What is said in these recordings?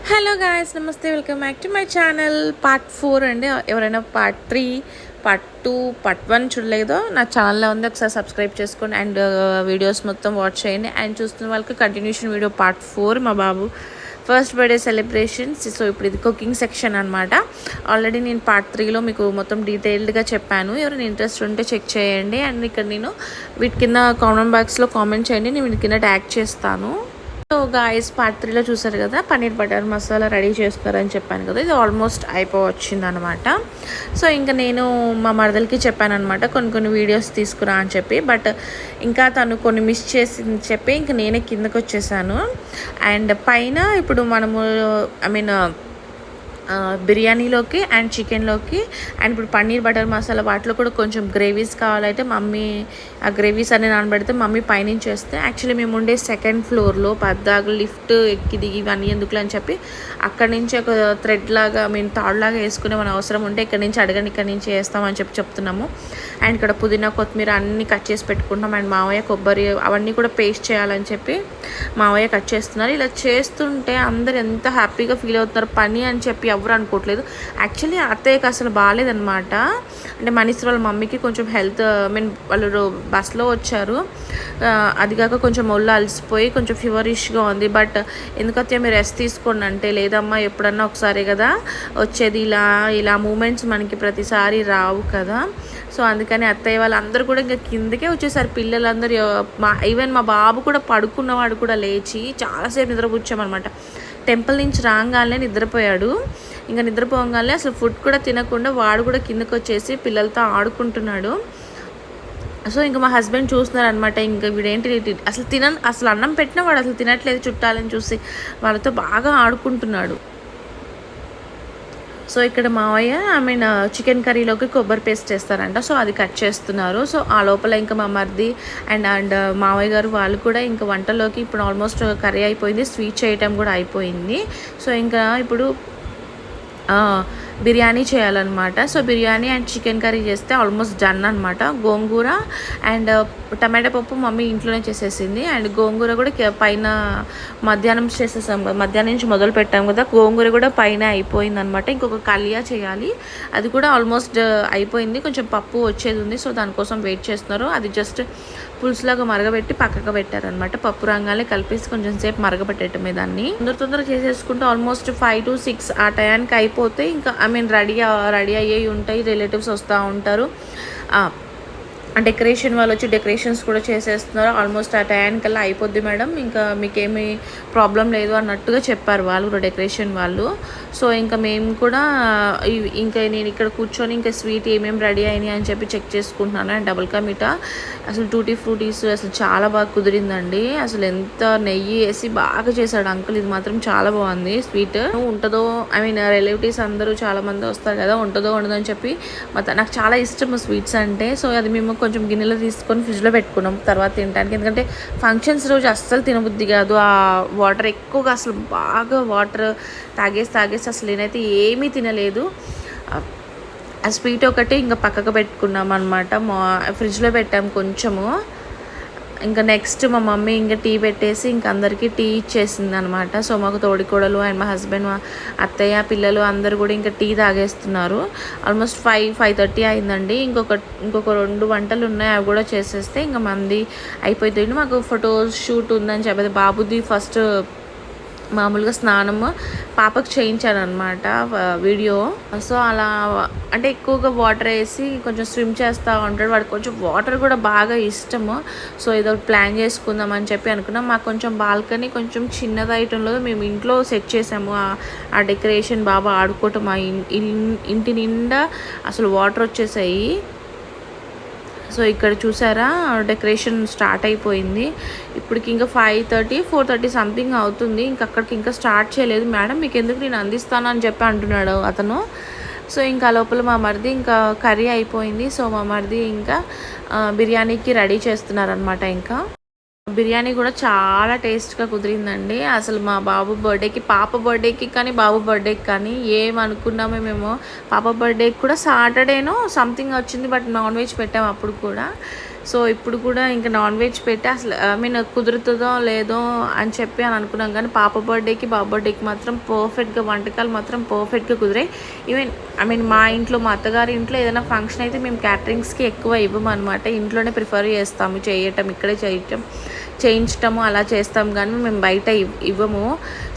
Hello guys, నమస్తే, welcome back to my channel. Part 4 అండి. ఎవరైనా పార్ట్ 3, పార్ట్ 2, పార్ట్ 1 చూడలేదో నా ఛానల్లో ఉంది, ఒకసారి సబ్స్క్రైబ్ చేసుకోండి అండ్ వీడియోస్ మొత్తం వాచ్ చేయండి. అండ్ చూస్తున్న వాళ్ళకి కంటిన్యూషన్ వీడియో పార్ట్ 4 మా బాబు ఫస్ట్ బర్త్డే సెలబ్రేషన్స్. సో ఇప్పుడు ఇది కుకింగ్ సెక్షన్ అనమాట. ఆల్రెడీ నేను పార్ట్ 3లో మీకు మొత్తం డీటెయిల్డ్గా చెప్పాను. ఎవరైనా ఇంట్రెస్ట్ ఉంటే చెక్ చేయండి. అండ్ ఇక్కడ నేను వీటి కింద కామెంట్ బాక్స్లో కామెంట్ చేయండి, నేను వీటి కింద ట్యాగ్ చేస్తాను. సో గాయస్, పార్ట్ 3లో చూసారు కదా, పన్నీర్ బటర్ మసాలా రెడీ చేస్తున్నారని చెప్పాను కదా, ఇది ఆల్మోస్ట్ అయిపోవచ్చింది అనమాట. సో ఇంకా నేను మా మరదలకి చెప్పాను అనమాట కొన్ని వీడియోస్ తీసుకురా అని చెప్పి. బట్ ఇంకా తను కొన్ని మిస్ చేసింది చెప్పి ఇంకా నేనే కిందకు వచ్చేసాను. అండ్ పైన ఇప్పుడు మనము బిర్యానీలోకి అండ్ చికెన్లోకి అండ్ ఇప్పుడు పన్నీర్ బటర్ మసాలా వాటిలో కూడా కొంచెం గ్రేవీస్ కావాలంటే మమ్మీ ఆ గ్రేవీస్ అన్ని నానబెడితే మమ్మీ పైనుంచి వేస్తే, యాక్చువల్లీ మేము ఉండే సెకండ్ ఫ్లోర్లో పద్దాకు లిఫ్ట్ ఎక్కి దిగి ఇవన్నీ ఎందుకులే అని చెప్పి అక్కడి నుంచి ఒక థ్రెడ్ లాగా తాడు లాగా వేసుకునే మన అవసరం ఉంటే ఇక్కడ నుంచి అడగండి, ఇక్కడ నుంచి వేస్తామని చెప్పి చెప్తున్నాము. అండ్ ఇక్కడ పుదీనా కొత్తిమీర అన్నీ కట్ చేసి పెట్టుకుంటాం. అండ్ మావయ్య కొబ్బరి అవన్నీ కూడా పేస్ట్ చేయాలని చెప్పి మావయ్య కట్ చేస్తున్నారు. ఇలా చేస్తుంటే అందరు ఎంత హ్యాపీగా ఫీల్ అవుతున్నారు. పని అని చెప్పి ఎవరు అనుకోవట్లేదు. యాక్చువల్లీ అత్తయ్యకి అసలు బాగాలేదనమాట. అంటే మనీష్ వాళ్ళ మమ్మీకి కొంచెం హెల్త్ వాళ్ళు బస్లో వచ్చారు, అది కాక కొంచెం ఒళ్ళు అలసిపోయి కొంచెం ఫీవరిష్గా ఉంది. బట్ ఎందుకైతే మీరు రెస్ట్ తీసుకోండి అంటే, లేదమ్మా ఎప్పుడన్నా ఒకసారి కదా వచ్చేది, ఇలా మూమెంట్స్ మనకి ప్రతిసారి రావు కదా. సో అందుకని అత్తయ్య వాళ్ళందరూ కూడా ఇంకా కిందకే వచ్చేసారు. పిల్లలందరూ ఈవెన్ మా బాబు కూడా పడుకున్నవాడు కూడా లేచి చాలాసేపు నిద్రపుచ్చామన్నమాట. టెంపుల్ నుంచి రాగానే నిద్రపోయాడు. ఇంకా నిద్రపోగానే అసలు ఫుడ్ కూడా తినకుండా వాడు కూడా కిందకు వచ్చేసి పిల్లలతో ఆడుకుంటున్నాడు. సో ఇంకా మా హస్బెండ్ చూస్తున్నారు అనమాట. ఇంకా వీడేంటి అసలు అన్నం పెట్టినా వాడు అసలు తినట్లేదు, చుట్టాలని చూసి వాళ్ళతో బాగా ఆడుకుంటున్నాడు. సో ఇక్కడ మావయ్య చికెన్ కర్రీలోకి కొబ్బరి పేస్ట్ చేస్తారంట. సో అది కట్ చేస్తున్నారు. సో ఆ లోపల ఇంకా మా మరిది అండ్ మావయ్య గారు వాళ్ళు కూడా ఇంకా వంటలోకి ఇప్పుడు ఆల్మోస్ట్ కర్రీ అయిపోయింది, స్వీట్ చేయటం కూడా అయిపోయింది. సో ఇంకా ఇప్పుడు బిర్యానీ చేయాలన్నమాట. So biryani and chicken curry చేస్తే ఆల్మోస్ట్ డన్ అనమాట. గోంగూర అండ్ టమాటా పప్పు మమ్మీ ఇంట్లోనే చేసేసింది. అండ్ గోంగూర కూడా పైన మధ్యాహ్నం చేసేసాం, మధ్యాహ్నం నుంచి మొదలు పెట్టాం కదా, గోంగూర కూడా పైన అయిపోయింది అనమాట. ఇంకొక కలియా చేయాలి, అది కూడా ఆల్మోస్ట్ అయిపోయింది. కొంచెం పప్పు వచ్చేది ఉంది, సో దానికోసం వెయిట్ చేస్తున్నారు. అది జస్ట్ పులుసులాగా మరగబెట్టి పక్కకు పెట్టారనమాట. పప్పు రంగాలే కలిపేసి కొంచెం సేపు మరగబెట్టేయటమే దాన్ని. తొందరగా చేసేసుకుంటే ఆల్మోస్ట్ 5 to 6 ఆ టయానికి అయిపోతే ఇంకా రెడీ అయ్యేవి ఉంటాయి. రిలేటివ్స్ వస్తూ ఉంటారు, డెకరేషన్ వాళ్ళు వచ్చి డెకరేషన్స్ కూడా చేసేస్తున్నారు. ఆల్మోస్ట్ ఆ టయానికల్లా అయిపోద్ది మేడం, ఇంకా మీకేమీ ప్రాబ్లం లేదు అన్నట్టుగా చెప్పారు వాళ్ళు కూడా, డెకరేషన్ వాళ్ళు. సో ఇంకా మేము కూడా ఇంకా నేను ఇక్కడ కూర్చొని ఇంకా స్వీట్ ఏమేమి రెడీ అయినాయి అని చెప్పి చెక్ చేసుకుంటున్నాను. అండ్ డబుల్ కా మీఠా అసలు టూటీ ఫ్రూటీస్ అసలు చాలా బాగా కుదిరిందండి. అసలు ఎంత నెయ్యి వేసి బాగా చేశాడు అంకుల్, ఇది మాత్రం చాలా బాగుంది. స్వీట్ ఉంటుందో రిలేటివ్స్ అందరూ చాలా మంది వస్తారు కదా, ఉంటుందో ఉండదో అని చెప్పి నాకు చాలా ఇష్టం స్వీట్స్ అంటే. సో అది మేము కొంచెం గిన్నెలో తీసుకొని ఫ్రిడ్జ్లో పెట్టుకున్నాం తర్వాత తినడానికి. ఎందుకంటే ఫంక్షన్స్ రోజు అస్సలు తినబుద్ధి కాదు, ఆ వాటర్ ఎక్కువగా అసలు బాగా వాటర్ తాగేసి అసలు నేనైతే ఏమీ తినలేదు. ఆ స్వీట్ ఒకటి ఇంకా పక్కకు పెట్టుకున్నాం అనమాట, ఫ్రిడ్జ్లో పెట్టాము కొంచెము. ఇంకా నెక్స్ట్ మా మమ్మీ ఇంకా టీ పెట్టేసి ఇంక అందరికీ టీ ఇచ్చేసింది అనమాట. సో మాకు తోడికోడలు అండ్ మా హస్బెండ్, మా అత్తయ్య, పిల్లలు అందరూ కూడా ఇంకా టీ తాగేస్తున్నారు. ఆల్మోస్ట్ 5:30 అయిందండి. ఇంకొక 2 వంటలు ఉన్నాయి, అవి కూడా చేసేస్తే ఇంకా మంది అయిపోతుంది. మాకు ఫోటో షూట్ ఉందని చెప్పేది. బాబుది ఫస్ట్ మామూలుగా స్నానము పాపకు చేయించాను అనమాట వీడియో. సో అలా అంటే ఎక్కువగా వాటర్ వేసి కొంచెం స్విమ్ చేస్తూ ఉంటాడు, వాడికి కొంచెం వాటర్ కూడా బాగా ఇష్టము. సో ఏదో ప్లాన్ చేసుకుందాం అని చెప్పి అనుకున్నాం. మాకు కొంచెం బాల్కనీ కొంచెం చిన్నది ఐటెంలో మేము ఇంట్లో సెట్ చేసాము. ఆ డెకరేషన్ బాగా ఆడుకోవటం, ఆ ఇంటి నిండా అసలు వాటర్ వచ్చేసాయి. సో ఇక్కడ చూసారా డెకరేషన్ స్టార్ట్ అయిపోయింది. ఇప్పటికి ఇంకా 5:30, 4:30 సంథింగ్ అవుతుంది. అక్కడికి ఇంకా స్టార్ట్ చేయలేదు. మేడం మీకు ఎందుకు, నేను అందిస్తాను అని చెప్పి అంటున్నాడు అతను. సో ఇంకా లోపల మా మరిది ఇంకా కర్రీ అయిపోయింది. సో మా మరిది ఇంకా బిర్యానీకి రెడీ చేస్తున్నారనమాట. ఇంకా బిర్యానీ కూడా చాలా టేస్ట్గా కుదిరిందండి. అసలు మా బాబు బర్త్డేకి, పాప బర్త్డేకి కానీ బాబు బర్త్డేకి కానీ ఏమనుకున్నామో మేము, పాప బర్త్డేకి కూడా సాటర్డేనో సంథింగ్ వచ్చింది, బట్ నాన్ వెజ్ పెట్టాము అప్పుడు కూడా. సో ఇప్పుడు కూడా ఇంకా నాన్ వెజ్ పెట్టి అసలు ఐ మీన్ కుదురుతుందో లేదో అని చెప్పి అని అనుకున్నాం, కానీ పాప బర్త్డేకి బాబు బర్త్డేకి మాత్రం పర్ఫెక్ట్గా వంటకాలు మాత్రం పర్ఫెక్ట్గా కుదిరాయి. ఈవెన్ ఐ మీన్ మా ఇంట్లో మా అత్తగారి ఇంట్లో ఏదైనా ఫంక్షన్ అయితే మేము క్యాటరింగ్స్కి ఎక్కువ ఇవ్వమన్నమాట. ఇంట్లోనే ప్రిఫర్ చేస్తాము చేయటం, ఇక్కడే చేయించటము అలా చేస్తాం, కానీ మేము బయట ఇవ్వము.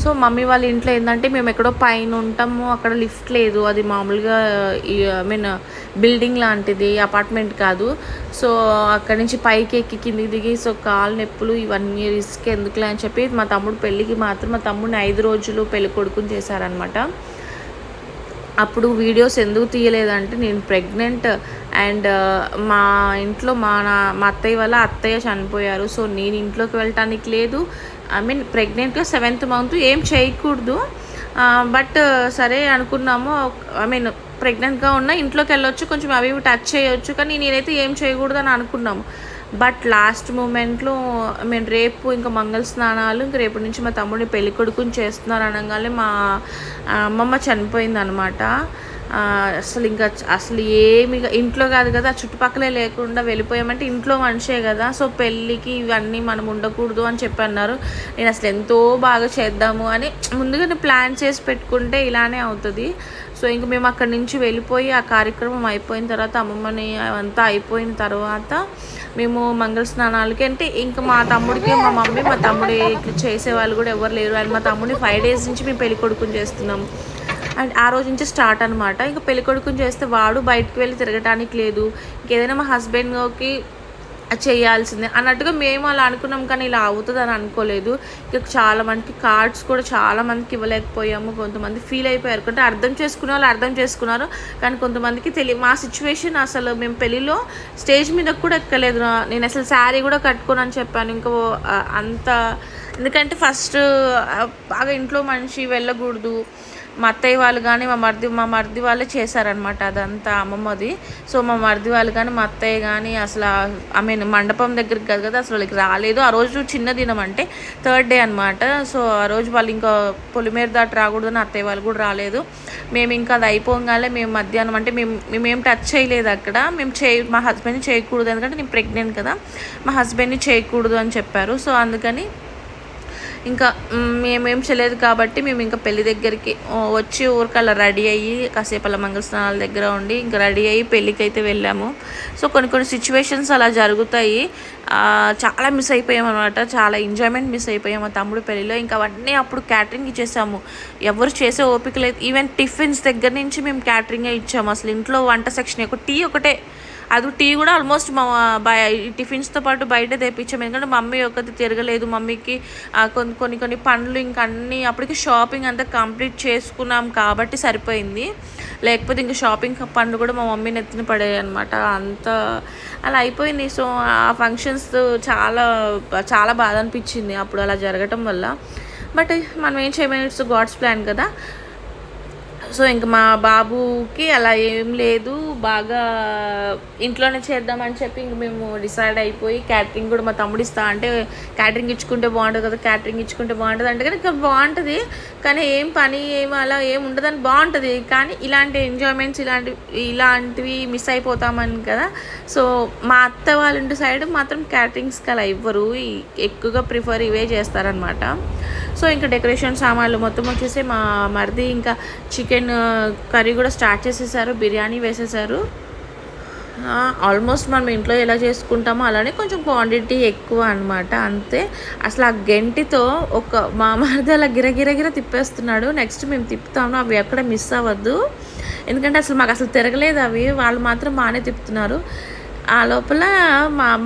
సో మమ్మీ వాళ్ళ ఇంట్లో ఏంటంటే మేము ఎక్కడో పైన ఉంటాము, అక్కడ లిఫ్ట్ లేదు, అది మామూలుగా ఐ మీన్ బిల్డింగ్ లాంటిది, అపార్ట్మెంట్ కాదు. సో అక్కడి నుంచి పైకి ఎక్కి కిందికి దిగి సో కాలు నొప్పులు ఇవన్నీ రిస్క్ ఎందుకులే అని చెప్పి మా తమ్ముడు పెళ్ళికి మాత్రం మా తమ్ముడిని 5 రోజులు పెళ్లి కొడుకుని చేశారనమాట. అప్పుడు వీడియోస్ ఎందుకు తీయలేదంటే నేను ప్రెగ్నెంట్ అండ్ మా ఇంట్లో మా అత్తయ్య వల్ల అత్తయ్య చనిపోయారు. సో నేను ఇంట్లోకి వెళ్ళటానికి లేదు. ఐ మీన్ ప్రెగ్నెంట్గా 7th మంత్ ఏం చేయకూడదు, బట్ సరే అనుకున్నాము. ఐ మీన్ ప్రెగ్నెంట్గా ఉన్న ఇంట్లోకి వెళ్ళొచ్చు, కొంచెం అవి టచ్ చేయొచ్చు, కానీ నేనైతే ఏం చేయకూడదు అని అనుకున్నాము. బట్ లాస్ట్ మూమెంట్లో మేము రేపు ఇంకా మంగళ స్నానాలు, ఇంక రేపటి నుంచి మా తమ్ముడిని పెళ్లి కొడుకుని చేస్తున్నారు అనగానే మా అమ్మమ్మ చనిపోయింది అనమాట. అసలు ఏమి ఇంట్లో కాదు కదా, చుట్టుపక్కలే లేకుండా వెళ్ళిపోయామంటే ఇంట్లో మనిషే కదా, సో పెళ్ళికి ఇవన్నీ మనం ఉండకూడదు అని చెప్పి అన్నారు. నేను అసలు ఎంతో బాగా చేద్దాము అని ముందుగానే ప్లాన్ చేసి పెట్టుకుంటే ఇలానే అవుతుంది. సో ఇంక మేము అక్కడి నుంచి వెళ్ళిపోయి ఆ కార్యక్రమం అయిపోయిన తర్వాత అమ్మమ్మని అవంతా అయిపోయిన తర్వాత మేము మంగళ స్నానాలకి అంటే ఇంకా మా తమ్ముడికి మా మమ్మీ మా తమ్ముడి చేసేవాళ్ళు కూడా ఎవరు లేరు. అండ్ మా తమ్ముడిని 5 days నుంచి మేము పెళ్లి కొడుకుని చేస్తున్నాం. అండ్ ఆ రోజు నుంచి స్టార్ట్ అనమాట. ఇంకా పెళ్లి కొడుకుని చేస్తే వాడు బయటకు వెళ్ళి తిరగటానికి లేదు, ఇంకేదైనా మా హస్బెండ్కి చేయాల్సిందే అన్నట్టుగా మేము అలా అనుకున్నాం, కానీ ఇలా అవుతుంది అని అనుకోలేదు. ఇక చాలామందికి కార్డ్స్ కూడా చాలామందికి ఇవ్వలేకపోయాము. కొంతమంది ఫీల్ అయిపోయారు, అంటే అర్థం చేసుకునే వాళ్ళు అర్థం చేసుకున్నారు, కానీ కొంతమందికి మా సిచ్యువేషన్ అసలు మేము పెళ్ళిలో స్టేజ్ మీద కూడా ఎక్కలేదు. నేను అసలు శారీ కూడా కట్టుకోను అని చెప్పాను. ఇంకా అంత ఎందుకంటే ఫస్ట్ బాగా ఇంట్లో మనిషి వెళ్ళకూడదు. మా అత్తయ్య వాళ్ళు కానీ మా మరిది వాళ్ళే చేశారనమాట అదంతా అమ్మమ్మది. సో మా మరిది వాళ్ళు కానీ మా అత్తయ్య కానీ అసలు ఐ మీన్ మండపం దగ్గరికి కాదు కదా అసలు వాళ్ళకి రాలేదు. ఆ రోజు చిన్న దినం అంటే 3rd day అనమాట. సో ఆ రోజు వాళ్ళు ఇంకా పొలిమేర దాటి రాకూడదని అత్తయ్య వాళ్ళు కూడా రాలేదు. మేము ఇంకా అది అయిపోగానే మేము మధ్యాహ్నం అంటే మేమేం టచ్ చేయలేదు అక్కడ. మా హస్బెండ్ని చేయకూడదు, ఎందుకంటే నేను ప్రెగ్నెంట్ కదా, మా హస్బెండ్ని చేయకూడదు అని చెప్పారు. సో అందుకని ఇంకా మేమేం చేయలేదు కాబట్టి మేము ఇంకా పెళ్లి దగ్గరికి వచ్చి ఊరికల్లా రెడీ అయ్యి కాసేపు అలా మంగళ స్నానాల దగ్గర ఉండి ఇంకా రెడీ అయ్యి పెళ్ళికి అయితే వెళ్ళాము. సో కొన్ని సిచ్యువేషన్స్ అలా జరుగుతాయి. చాలా మిస్ అయిపోయాం అనమాట, చాలా ఎంజాయ్మెంట్ మిస్ అయిపోయాం మా తమ్ముడు పెళ్ళిలో. ఇంకా అవన్నీ అప్పుడు క్యాటరింగ్ ఇచ్చేసాము, ఎవరు చేసే ఓపిక లేదు. ఈవెన్ టిఫిన్స్ దగ్గర నుంచి మేము క్యాటరింగే ఇచ్చాము. అసలు ఇంట్లో వంట సెక్షన్ టీ ఒకటే, అది టీ కూడా ఆల్మోస్ట్ మా టిఫిన్స్తో పాటు బయట తెప్పించాము, ఎందుకంటే మమ్మీ ఒకటి తిరగలేదు. మమ్మీకి కొన్ని పండ్లు ఇంకా అన్నీ అప్పటికి షాపింగ్ అంతా కంప్లీట్ చేసుకున్నాం కాబట్టి సరిపోయింది. లేకపోతే ఇంకా షాపింగ్ పండ్లు కూడా మా మమ్మీని ఎత్తిన పడేవి అనమాట. అంతా అలా అయిపోయింది. సో ఆ ఫంక్షన్స్ చాలా బాధ అనిపించింది అప్పుడు అలా జరగటం వల్ల. బట్ మనం ఏం చేయమని, ఇట్స్ గాడ్స్ ప్లాన్ కదా. సో ఇంక మా బాబుకి అలా ఏం లేదు, బాగా ఇంట్లోనే చేద్దామని చెప్పి ఇంక మేము డిసైడ్ అయిపోయి క్యాటరింగ్ కూడా మా తమ్ముడు ఇస్తా అంటే క్యాటరింగ్ ఇచ్చుకుంటే బాగుంటుంది కదా, క్యాటరింగ్ ఇచ్చుకుంటే బాగుంటుంది అంటే కానీ బాగుంటుంది, కానీ ఏం పని అలా ఏం ఉండదని బాగుంటుంది, కానీ ఇలాంటి ఎంజాయ్మెంట్స్ ఇలాంటివి మిస్ అయిపోతామని కదా. సో మా అత్త వాళ్ళ ఇంటి సైడ్ మాత్రం క్యాటరింగ్స్కి అలా ఇవ్వరు, ఎక్కువగా ప్రిఫర్ ఇవే చేస్తారనమాట. సో ఇంకా డెకరేషన్ సామాన్లు మొత్తం వచ్చేసి మా మరిది ఇంకా చికెన్ కర్రీ కూడా స్టార్ట్ చేసేసారు, బిర్యానీ వేసేసారు. ఆల్మోస్ట్ మనం ఇంట్లో ఎలా చేసుకుంటామో అలానే కొంచెం క్వాంటిటీ ఎక్కువ అనమాట, అంతే. అసలు ఆ గెంటితో మా మరిది అలా గిరగిరగిర తిప్పేస్తున్నాడు. నెక్స్ట్ మేము తిప్పుతాము, అవి ఎక్కడ మిస్ అవ్వద్దు, ఎందుకంటే అసలు మాకు అసలు తిరగలేదు అవి, వాళ్ళు మాత్రం బాగానే తిప్పుతున్నారు. ఆ లోపల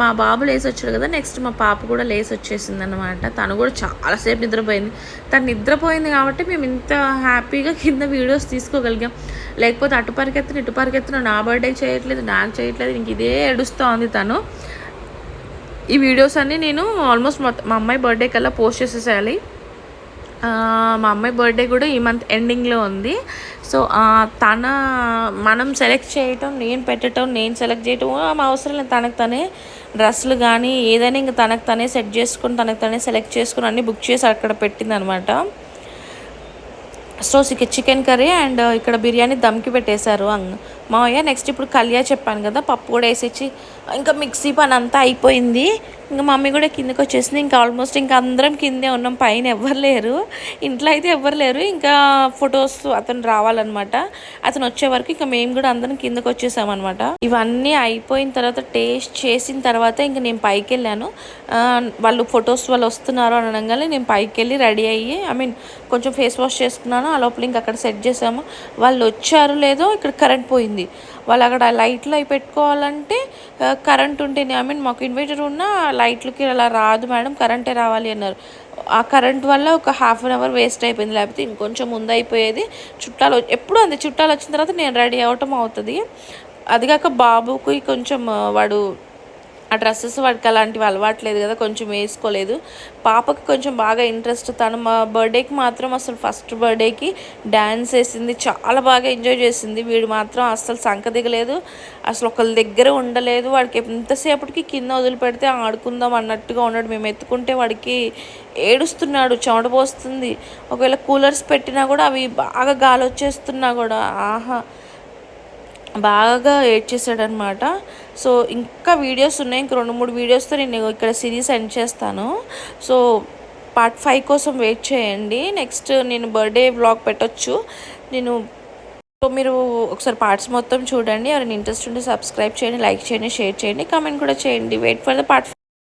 మా బాబు లేసి వచ్చాడు కదా, నెక్స్ట్ మా పాప కూడా లేసి వచ్చేసింది అనమాట. తను కూడా చాలాసేపు నిద్రపోయింది. తను నిద్రపోయింది కాబట్టి మేము ఇంత హ్యాపీగా కింద వీడియోస్ తీసుకోగలిగాం. లేకపోతే అటు పరిగెత్తున నా బర్త్డేకి చేయట్లేదు, నాకు చేయట్లేదు, ఇంక ఇదే ఏడుస్తూ ఉంది తను. ఈ వీడియోస్ అన్నీ నేను ఆల్మోస్ట్ మా అమ్మాయి బర్త్డే కల్లా పోస్ట్ చేసేసేయాలి. మా అమ్మాయి బర్త్డే కూడా ఈ మంత్ ఎండింగ్లో ఉంది. సో మనం సెలెక్ట్ చేయటం, నేను పెట్టడం, నేను సెలెక్ట్ చేయటం మా అవసరం లేదు. తనకు తనే డ్రెస్సులు కానీ ఏదైనా ఇంకా తనకు తనే సెట్ చేసుకుని తనకు తనే సెలెక్ట్ చేసుకుని అన్నీ బుక్ చేసి అక్కడ పెట్టింది అనమాట. సో చికెన్ కర్రీ అండ్ ఇక్కడ బిర్యానీ దమ్కి పెట్టేశారు. మావయ్య నెక్స్ట్ ఇప్పుడు కలియా చెప్పాను కదా, పప్పు కూడా వేసిచ్చి ఇంకా మిక్సీ పని అంతా అయిపోయింది. ఇంకా మమ్మీ కూడా కిందకి వచ్చేసింది. ఇంకా ఆల్మోస్ట్ ఇంకా అందరం కిందే ఉన్నాం, పైన ఎవ్వరు లేరు, ఇంట్లో అయితే ఎవ్వరు లేరు. ఇంకా ఫొటోస్ అతను రావాలన్నమాట, అతను వచ్చే వరకు ఇంకా మేము కూడా అందరం కిందకి వచ్చేసామన్నమాట. ఇవన్నీ అయిపోయిన తర్వాత టేస్ట్ చేసిన తర్వాత ఇంకా నేను పైకి వెళ్ళాను. వాళ్ళు ఫొటోస్ వాళ్ళు వస్తున్నారు అని అనగానే నేను పైకి వెళ్ళి రెడీ అయ్యి కొంచెం ఫేస్ వాష్ చేసుకున్నాను. ఆ లోపల ఇంకా అక్కడ సెట్ చేసాము. వాళ్ళు వచ్చారు లేదో ఇక్కడ కరెంట్ పోయింది. వాళ్ళు అక్కడ లైట్లు అవి పెట్టుకోవాలంటే కరెంట్ ఉంటేనే మాకు ఇన్వర్టర్ ఉన్న లైట్లకి అలా రాదు మేడం, కరెంటే రావాలి అన్నారు. ఆ కరెంట్ వల్ల ఒక ½ అన్ అవర్ వేస్ట్ అయిపోయింది, లేకపోతే ఇంకొంచెం ముందు అయిపోయేది. చుట్టాలు ఎప్పుడు అంతే, చుట్టాలు వచ్చిన తర్వాత నేను రెడీ అవ్వటం అవుతుంది. అదిగాక బాబుకి కొంచెం వాడు ఆ డ్రెస్సెస్ వాడికి అలాంటివి అలవాట్లేదు కదా, కొంచెం వేసుకోలేదు. పాపకి కొంచెం బాగా ఇంట్రెస్ట్. తను మా బర్త్డేకి మాత్రం అసలు ఫస్ట్ బర్త్డేకి డ్యాన్స్ వేసింది, చాలా బాగా ఎంజాయ్ చేసింది. వీడు మాత్రం అస్సలు సంక దిగలేదు, అసలు ఒకళ్ళ దగ్గర ఉండలేదు. వాడికి ఎంతసేపటికి కింద వదిలిపెడితే ఆడుకుందాం అన్నట్టుగా ఉన్నాడు. మేము ఎత్తుకుంటే వాడికి ఏడుస్తున్నాడు, చెమట పోస్తుంది. ఒకవేళ కూలర్స్ పెట్టినా కూడా అవి బాగా గాలి వచ్చేస్తున్నా కూడా బాగా ఏడ్చేసాడనమాట. సో ఇంకా వీడియోస్ ఉన్నాయి, ఇంక 2-3 వీడియోస్తో నేను ఇక్కడ సిరీస్ ఎండ్ చేస్తాను. సో పార్ట్ 5 కోసం వెయిట్ చేయండి. నెక్స్ట్ నేను బర్త్డే వ్లాగ్ పెట్టొచ్చు నేను. సో మీరు ఒకసారి పార్ట్స్ మొత్తం చూడండి. ఎవరైనా ఇంట్రెస్ట్ ఉంటే సబ్స్క్రైబ్ చేయండి, లైక్ చేయండి, షేర్ చేయండి, కామెంట్ కూడా చేయండి. Wait for the part